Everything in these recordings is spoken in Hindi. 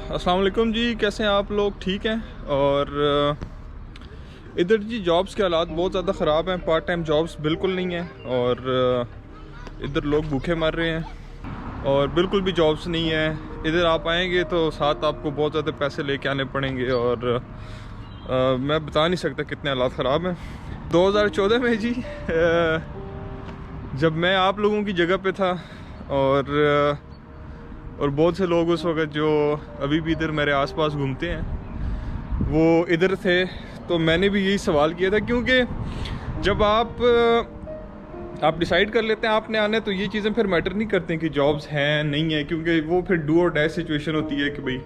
अस्सलाम वालेकुम जी, कैसे हैं आप लोग? ठीक हैं। और इधर जी जॉब्स के हालात बहुत ज़्यादा ख़राब हैं। पार्ट टाइम जॉब्स बिल्कुल नहीं हैं और इधर लोग भूखे मर रहे हैं और बिल्कुल भी जॉब्स नहीं है। इधर आप आएंगे तो साथ आपको बहुत ज़्यादा पैसे लेके आने पड़ेंगे और मैं बता नहीं सकता कितने हालात ख़राब हैं। 2014 में जी जब मैं आप लोगों की जगह पे था और बहुत से लोग उस वक़्त जो अभी भी इधर मेरे आसपास घूमते हैं वो इधर थे, तो मैंने भी यही सवाल किया था। क्योंकि जब आप डिसाइड कर लेते हैं आपने आना है तो ये चीज़ें फिर मैटर नहीं करती कि जॉब्स हैं नहीं है, क्योंकि वो फिर डू और डाई सिचुएशन होती है कि भाई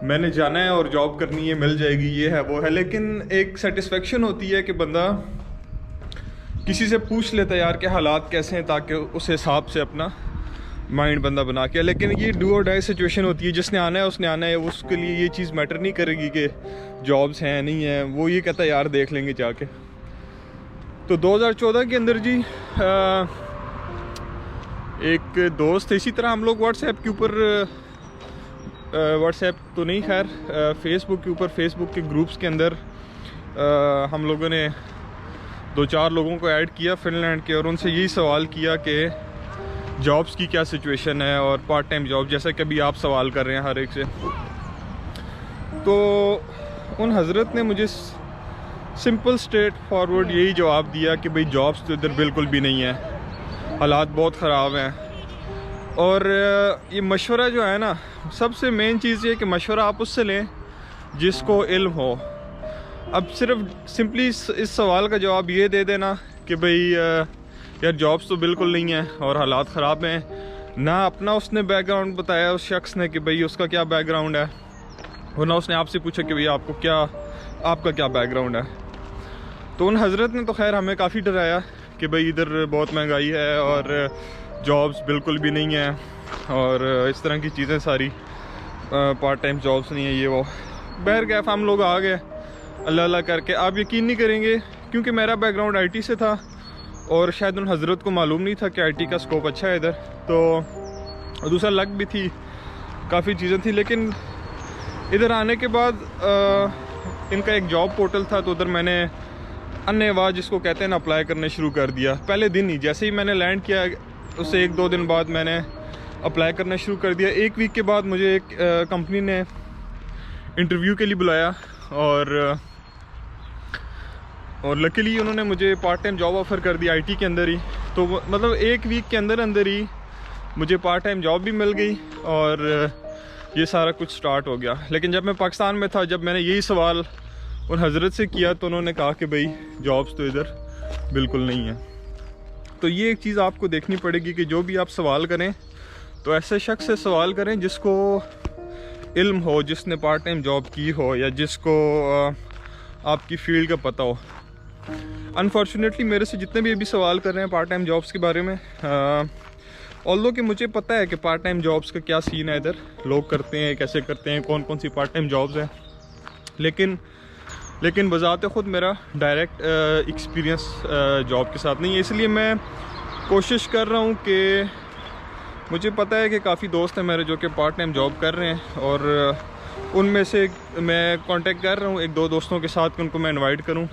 मैंने जाना है और जॉब करनी है, मिल जाएगी, ये है वो है। लेकिन एक सेटिस्फेक्शन होती है कि बंदा किसी से पूछ लेता है यार कि हालात कैसे हैं, ताकि उस हिसाब से अपना माइंड बंदा बना के। लेकिन ये डू और डाई सिचुएशन होती है, जिसने आना है उसने आना है, उसके लिए ये चीज़ मैटर नहीं करेगी कि जॉब्स हैं नहीं हैं। वो ये कहता है यार देख लेंगे जाके। तो 2014 के अंदर जी एक दोस्त, इसी तरह हम लोग व्हाट्सएप के ऊपर, व्हाट्सएप तो नहीं खैर, फेसबुक के ऊपर, फेसबुक के ग्रुप्स के अंदर हम लोगों ने 2-4 लोगों को ऐड किया फिनलैंड के, और उनसे यही सवाल किया कि जॉब्स की क्या सिचुएशन है और पार्ट टाइम जॉब, जैसा कि अभी आप सवाल कर रहे हैं हर एक से। तो उन हज़रत ने मुझे सिंपल स्ट्रेट फॉरवर्ड यही जवाब दिया कि भाई जॉब्स तो इधर बिल्कुल भी नहीं है, हालात बहुत ख़राब हैं। और ये मशवरा जो है ना, सबसे मेन चीज़ ये कि मशवरा आप उससे लें जिसको इल्म हो। अब सिर्फ सिंपली इस सवाल का जवाब ये दे देना कि भाई यार जॉब्स तो बिल्कुल नहीं है और हालात ख़राब हैं, ना अपना उसने बैकग्राउंड बताया उस शख्स ने कि भाई उसका क्या बैकग्राउंड है, और ना उसने आपसे पूछा कि भाई आपका क्या बैकग्राउंड है। तो उन हज़रत ने तो खैर हमें काफ़ी डराया कि भाई इधर बहुत महंगाई है और जॉब्स बिल्कुल भी नहीं है और इस तरह की चीज़ें सारी, पार्ट टाइम जॉब्स नहीं है ये वो। बहर कैफ हम लोग आ गए अल्लाह अल्लाह करके। आप यकीन नहीं करेंगे, क्योंकि मेरा बैकग्राउंड आईटी से था और शायद उन हज़रत को मालूम नहीं था कि आईटी का स्कोप अच्छा है इधर, तो दूसरा लक भी थी, काफ़ी चीज़ें थी। लेकिन इधर आने के बाद इनका एक जॉब पोर्टल था, तो उधर मैंने अन्यवाज जिसको कहते हैं ना अप्लाई करने शुरू कर दिया। पहले दिन ही जैसे ही मैंने लैंड किया उससे 1-2 दिन बाद मैंने अप्लाई करना शुरू कर दिया। 1 वीक के बाद मुझे एक कंपनी ने इंटरव्यू के लिए बुलाया और लकीली उन्होंने मुझे पार्ट टाइम जॉब ऑफ़र कर दी आईटी के अंदर ही। तो मतलब 1 वीक के अंदर ही मुझे पार्ट टाइम जॉब भी मिल गई और ये सारा कुछ स्टार्ट हो गया। लेकिन जब मैं पाकिस्तान में था, जब मैंने यही सवाल उन हज़रत से किया तो उन्होंने कहा कि भाई जॉब्स तो इधर बिल्कुल नहीं है। तो ये एक चीज़ आपको देखनी पड़ेगी कि जो भी आप सवाल करें तो ऐसे शख्स से सवाल करें जिसको इल्म हो, जिसने पार्ट टाइम जॉब की हो, या जिसको आपकी फील्ड का पता हो। अनफॉर्चुनेटली मेरे से जितने भी अभी सवाल कर रहे हैं पार्ट टाइम जॉब्स के बारे में, ऑल्दो कि मुझे पता है कि पार्ट टाइम जॉब्स का क्या सीन है इधर, लोग करते हैं, कैसे करते हैं, कौन कौन सी पार्ट टाइम जॉब्स हैं। लेकिन बज़ाते ख़ुद मेरा डायरेक्ट एक्सपीरियंस जॉब के साथ नहीं है। इसलिए मैं कोशिश कर रहा हूँ कि मुझे पता है कि काफ़ी दोस्त हैं मेरे जो कि पार्ट टाइम जॉब कर रहे हैं, और उनमें से मैं कांटेक्ट कर रहा हूँ 1-2 दोस्तों के साथ कि उनको मैं इनवाइट करूँ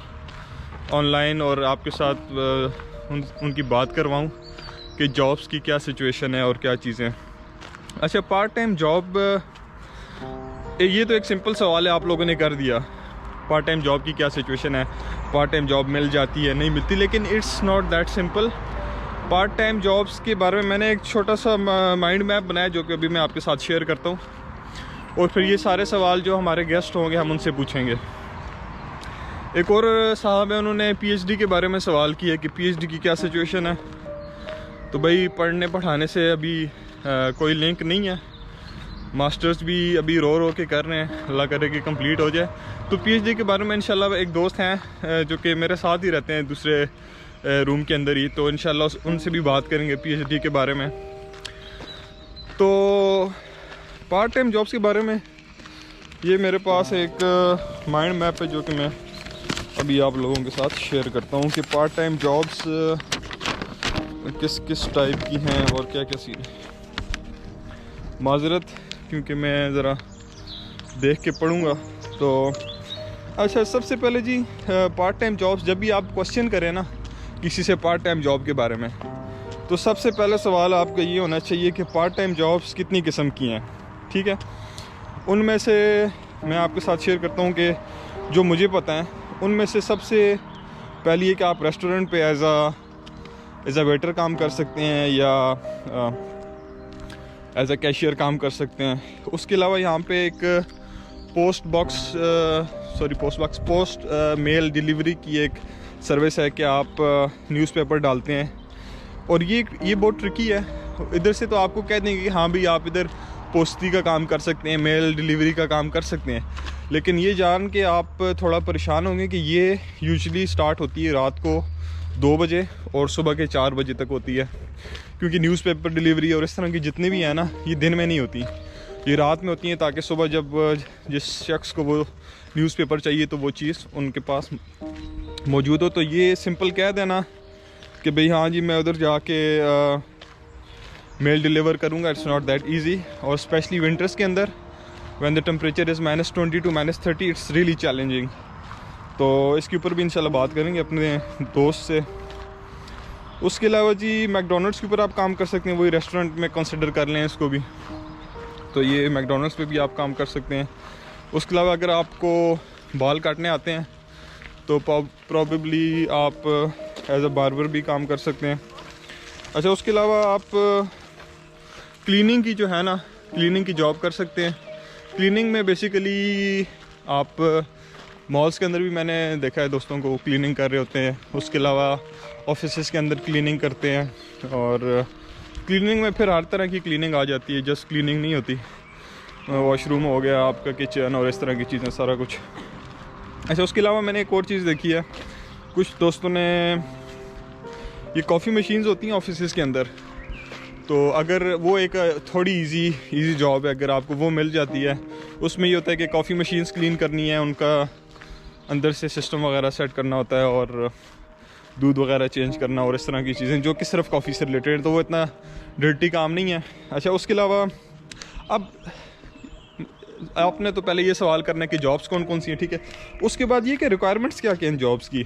ऑनलाइन और आपके साथ उनकी बात करवाऊँ कि जॉब्स की क्या सिचुएशन है और क्या चीज़ें। अच्छा, पार्ट टाइम जॉब, ये तो एक सिंपल सवाल है आप लोगों ने कर दिया, पार्ट टाइम जॉब की क्या सिचुएशन है, पार्ट टाइम जॉब मिल जाती है नहीं मिलती। लेकिन it's not that simple. Part time jobs के बारे में मैंने एक छोटा सा माइंड मैप बनाया जो कि अभी मैं आपके साथ शेयर करता हूँ, और फिर ये सारे सवाल जो हमारे गेस्ट होंगे हम उनसे पूछेंगे। एक और साहब है, उन्होंने पीएचडी के बारे में सवाल किया कि पीएचडी की क्या सिचुएशन है। तो भाई पढ़ने पढ़ाने से अभी कोई लिंक नहीं है, मास्टर्स भी अभी रो के कर रहे हैं, अल्लाह करे कि कंप्लीट हो जाए। तो पीएचडी के बारे में इंशाल्लाह एक दोस्त हैं जो कि मेरे साथ ही रहते हैं दूसरे रूम के अंदर ही, तो इंशाल्लाह उनसे भी बात करेंगे पीएचडी के बारे में। तो पार्ट टाइम जॉब्स के बारे में ये मेरे पास एक माइंड मैप है जो कि मैं अभी आप लोगों के साथ शेयर करता हूँ कि पार्ट टाइम जॉब्स किस किस टाइप की हैं और क्या क्या सीन है। माजरत क्योंकि मैं ज़रा देख के पढ़ूँगा। तो अच्छा, सबसे पहले जी पार्ट टाइम जॉब्स, जब भी आप क्वेश्चन करें ना किसी से पार्ट टाइम जॉब के बारे में, तो सबसे पहला सवाल आपका ये होना चाहिए कि पार्ट टाइम जॉब्स कितनी किस्म की हैं। ठीक है, उनमें से मैं आपके साथ शेयर करता हूँ कि जो मुझे पता है उनमें से सबसे पहली है कि आप रेस्टोरेंट पे एज अ वेटर काम कर सकते हैं या एज अ कैशियर काम कर सकते हैं। उसके अलावा यहाँ पे एक पोस्ट मेल डिलीवरी की एक सर्विस है कि आप न्यूज़पेपर डालते हैं, और ये बहुत ट्रिकी है। इधर से तो आपको कह देंगे कि हाँ भाई आप इधर पोस्ती का काम कर सकते हैं, मेल डिलीवरी का काम कर सकते हैं, लेकिन ये जान के आप थोड़ा परेशान होंगे कि ये यूजुअली स्टार्ट होती है रात को 2 बजे और सुबह के 4 बजे तक होती है, क्योंकि न्यूज़पेपर डिलीवरी और इस तरह की जितनी भी है ना, ये दिन में नहीं होती, ये रात में होती हैं, ताकि सुबह जब जिस शख्स को वो न्यूज़पेपर चाहिए तो वो चीज़ उनके पास मौजूद हो। तो ये सिंपल कह देना कि भाई हाँ जी मैं उधर जाके मेल डिलीवर करूँगा, इट्स नॉट दैट ईजी। और स्पेशली विंटर्स के अंदर when the temperature is -20 to -30, it's really challenging. तो इसके ऊपर भी इंशाल्लाह बात करेंगे अपने दोस्त से। उसके अलावा जी मैकडोनल्ड्स के ऊपर आप काम कर सकते हैं, वही रेस्टोरेंट में कंसिडर कर लें इसको भी, तो ये मैकडोनल्ड्स पे भी आप काम कर सकते हैं। उसके अलावा अगर आपको बाल काटने आते हैं तो प्रॉबेबली आप एज अ बार्बर भी काम कर सकते हैं। अच्छा, उसके अलावा आप क्लीनिंग की जो है ना, क्लीनिंग की जॉब कर सकते हैं। क्लीनिंग में बेसिकली आप मॉल्स के अंदर भी मैंने देखा है दोस्तों को क्लीनिंग कर रहे होते हैं। उसके अलावा ऑफिसेस के अंदर क्लीनिंग करते हैं, और क्लीनिंग में फिर हर तरह की क्लीनिंग आ जाती है, जस्ट क्लीनिंग नहीं होती। वॉशरूम हो गया आपका, किचन और इस तरह की चीज़ें, सारा कुछ। अच्छा, उसके अलावा मैंने एक और चीज़ देखी है, कुछ दोस्तों ने ये कॉफ़ी मशीन्स होती हैं ऑफिसेस के अंदर, तो अगर वो एक थोड़ी इजी जॉब है, अगर आपको वो मिल जाती है, उसमें ये होता है कि कॉफ़ी मशीन्स क्लीन करनी है, उनका अंदर से सिस्टम वगैरह सेट करना होता है, और दूध वगैरह चेंज करना और इस तरह की चीज़ें जो कि सिर्फ कॉफ़ी से रिलेटेड, तो वो इतना डर्टी काम नहीं है। अच्छा, उसके अलावा अब आपने तो पहले ये सवाल करना है कि जॉब्स कौन कौन सी हैं, ठीक है। उसके बाद ये कि रिक्वायरमेंट्स क्या क्या हैं जॉब्स की,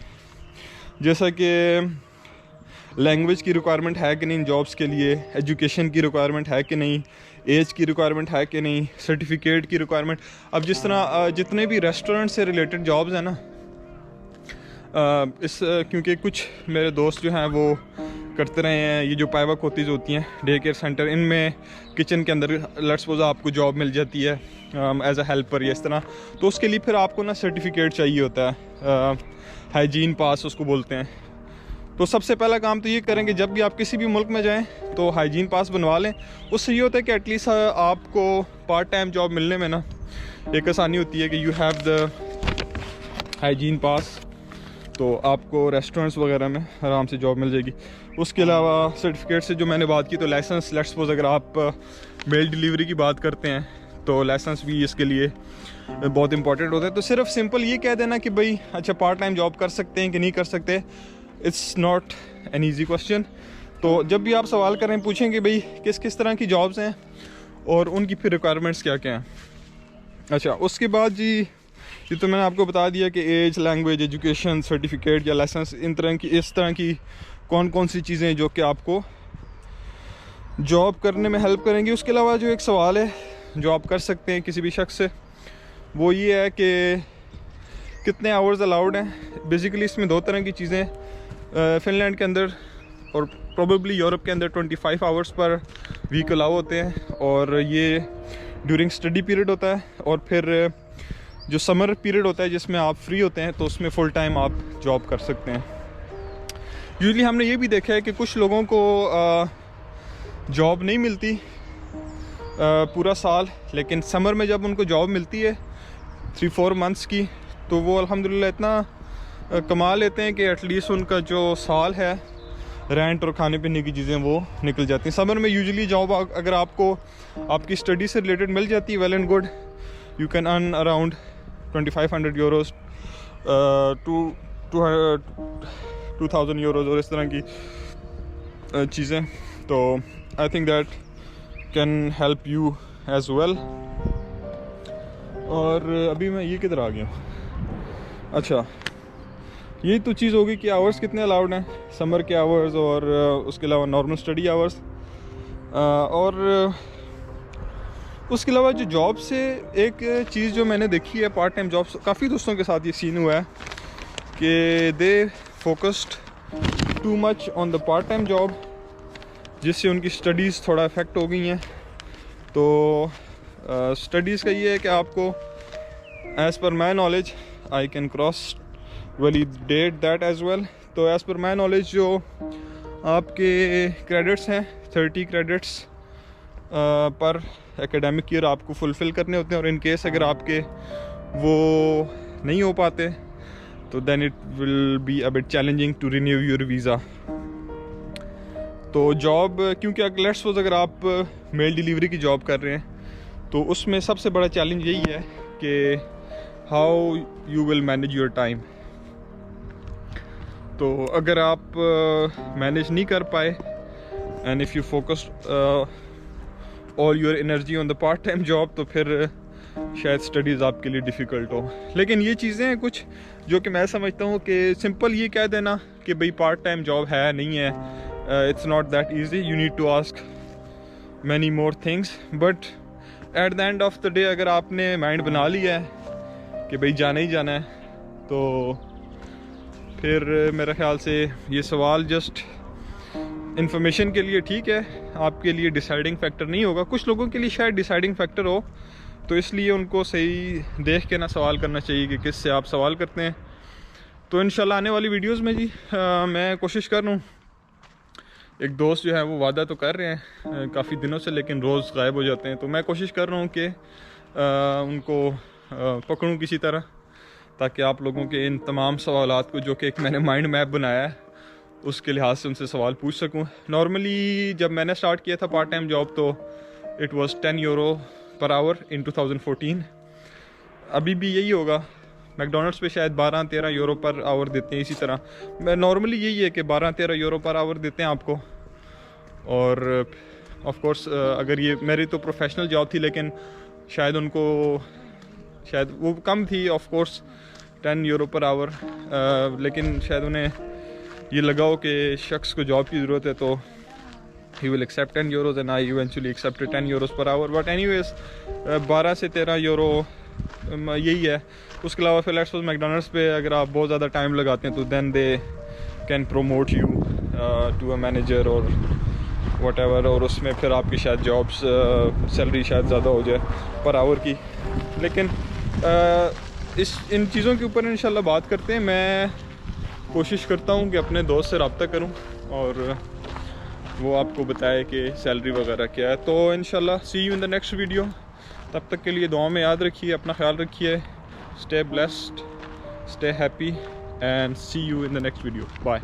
जैसा कि लैंग्वेज की रिक्वायरमेंट है कि नहीं जॉब्स के लिए, एजुकेशन की रिक्वायरमेंट है कि नहीं, एज की रिक्वायरमेंट है कि नहीं, सर्टिफिकेट की रिक्वायरमेंट। अब जिस तरह जितने भी रेस्टोरेंट से रिलेटेड जॉब्स हैं ना, क्योंकि कुछ मेरे दोस्त जो हैं वो करते रहे हैं, ये जो पाइवक होती हैं डे केयर सेंटर, इनमें किचन के अंदर लेट्स सपोज आपको जॉब मिल जाती है एज अ हेल्पर या इस तरह, तो उसके लिए फिर आपको ना सर्टिफिकेट चाहिए होता है, हाइजीन पास उसको बोलते हैं। तो सबसे पहला काम तो ये करेंगे, जब भी आप किसी भी मुल्क में जाएं तो हाइजीन पास बनवा लें। उससे ये होता है कि एटलीस्ट आपको पार्ट टाइम जॉब मिलने में ना एक आसानी होती है कि यू हैव द हाइजीन पास, तो आपको रेस्टोरेंट्स वगैरह में आराम से जॉब मिल जाएगी। उसके अलावा सर्टिफिकेट से जो मैंने बात की, तो लाइसेंस, लेट्स सपोज अगर आप मेल डिलीवरी की बात करते हैं तो लाइसेंस भी इसके लिए बहुत इंपॉर्टेंट होता है। तो सिर्फ सिंपल ये कह देना कि भाई अच्छा पार्ट टाइम जॉब कर सकते हैं कि नहीं कर सकते, it's not an easy question. तो जब भी आप सवाल करें पूछें कि भाई किस किस तरह की जॉब्स हैं और उनकी फिर रिक्वायरमेंट्स क्या क्या हैं। अच्छा, उसके बाद जी ये तो मैंने आपको बता दिया कि एज, लैंग्वेज, एजुकेशन, सर्टिफिकेट या लाइसेंस, इस तरह की कौन कौन सी चीज़ें जो कि आपको जॉब करने में हेल्प करेंगी। उसके अलावा जो एक सवाल है जो आप कर सकते हैं किसी भी शख्स से, वो ये है कि कितने आवर्स अलाउड हैं। बेसिकली इसमें 2 तरह की चीज़ें, फ़िनलैंड के अंदर और प्रोबेबली यूरोप के अंदर 25 आवर्स पर वीक अलाउ होते हैं, और ये ड्यूरिंग स्टडी पीरियड होता है। और फिर जो समर पीरियड होता है जिसमें आप फ्री होते हैं, तो उसमें फुल टाइम आप जॉब कर सकते हैं। यूजुअली हमने ये भी देखा है कि कुछ लोगों को जॉब नहीं मिलती पूरा साल, लेकिन समर में जब उनको जॉब मिलती है 3-4 मंथ्स की, तो वो अल्हम्दुलिल्लाह इतना कमा लेते हैं कि एटलीस्ट उनका जो साल है रेंट और खाने पीने की चीज़ें वो निकल जाती हैं। समर में यूजुअली जॉब अगर आपको आपकी स्टडी से रिलेटेड मिल जाती है, well and good, you can earn around 2500 euros to 2000 euros और इस तरह की चीज़ें। तो I think that can help you as well. और अभी मैं ये किधर आ गया हूँ। अच्छा, यही तो चीज़ होगी कि आवर्स कितने अलाउड हैं, समर के आवर्स और उसके अलावा नॉर्मल स्टडी आवर्स। और उसके अलावा जो जॉब से एक चीज़ जो मैंने देखी है पार्ट टाइम जॉब्स, काफ़ी दोस्तों के साथ ये सीन हुआ है कि they focused too much on the part time job, जिससे उनकी स्टडीज़ थोड़ा इफ़ेक्ट हो गई हैं। तो स्टडीज़ का ये है कि आपको as per my knowledge, I can cross validate that as well, तो एज़ पर माई नॉलेज जो आपके क्रेडिट्स हैं 30 क्रेडिट्स पर एकेडमिक ईयर आपको फुलफ़िल करने होते हैं। और इन केस अगर आपके वो नहीं हो पाते तो then it will be a bit challenging to renew your visa. तो जॉब, क्योंकि अगर लेट्स सपोज अगर आप मेल डिलीवरी की जॉब कर रहे हैं तो उसमें सबसे बड़ा चैलेंज यही है कि how you will manage your time. तो अगर आप मैनेज नहीं कर पाए and if you focus all your energy on the part time job, तो फिर शायद स्टडीज़ आपके लिए डिफ़िकल्ट हो। लेकिन ये चीज़ें हैं कुछ जो कि मैं समझता हूँ कि सिंपल ये कह देना कि भाई पार्ट टाइम जॉब है नहीं है, it's not that easy, you need to ask many more things. But at the end of the day अगर आपने माइंड बना लिया है कि भाई जाना ही जाना है, तो फिर मेरे ख्याल से ये सवाल जस्ट इन्फॉर्मेशन के लिए ठीक है, आपके लिए डिसाइडिंग फैक्टर नहीं होगा। कुछ लोगों के लिए शायद डिसाइडिंग फैक्टर हो, तो इसलिए उनको सही देख के ना सवाल करना चाहिए कि किस से आप सवाल करते हैं। तो इंशाल्लाह आने वाली वीडियोस में जी मैं कोशिश कर रहा हूँ। एक दोस्त जो है वो वादा तो कर रहे हैं काफ़ी दिनों से, लेकिन रोज़ गायब हो जाते हैं। तो मैं कोशिश कर रहा हूँ कि उनको पकड़ूँ किसी तरह, ताकि आप लोगों के इन तमाम सवालात को, जो कि एक मैंने माइंड मैप बनाया है, उसके लिहाज से उनसे सवाल पूछ सकूं। नॉर्मली जब मैंने स्टार्ट किया था पार्ट टाइम जॉब तो it was 10 euro per hour in 2014। अभी भी यही होगा। मैकडोनल्ड्स पे शायद 12-13 यूरो पर आवर देते हैं। इसी तरह मैं नॉर्मली यही है कि 12-13 यूरो पर आवर देते हैं आपको। और ऑफ कोर्स अगर ये मेरी तो प्रोफेशनल जॉब थी, लेकिन शायद उनको शायद वो कम थी of course 10 euro per our, लेकिन शायद उन्हें ये लगाओ कि शख्स को जॉब की ज़रूरत है, तो he will accept 10 euros and I eventually accepted 10 euros per hour. But anyways 12 से 13 यूरो यही है। उसके अलावा फिर लेट्स सपोज मैकडोनल्ड्स पे अगर आप बहुत ज़्यादा टाइम लगाते हैं तो then they can promote you to a manager और वट एवर, और उसमें फिर आपकी शायद जॉब्स सैलरी शायद ज़्यादा हो जाए पर आवर की। लेकिन इन चीज़ों के ऊपर इंशाल्लाह बात करते हैं। मैं कोशिश करता हूँ कि अपने दोस्त से रब्ता करूँ और वो आपको बताए कि सैलरी वगैरह क्या है। तो इंशाल्लाह see you in the next video. तब तक के लिए दुआ में याद रखिए, अपना ख्याल रखिए। Stay blessed, stay happy and see you in the next video. Bye.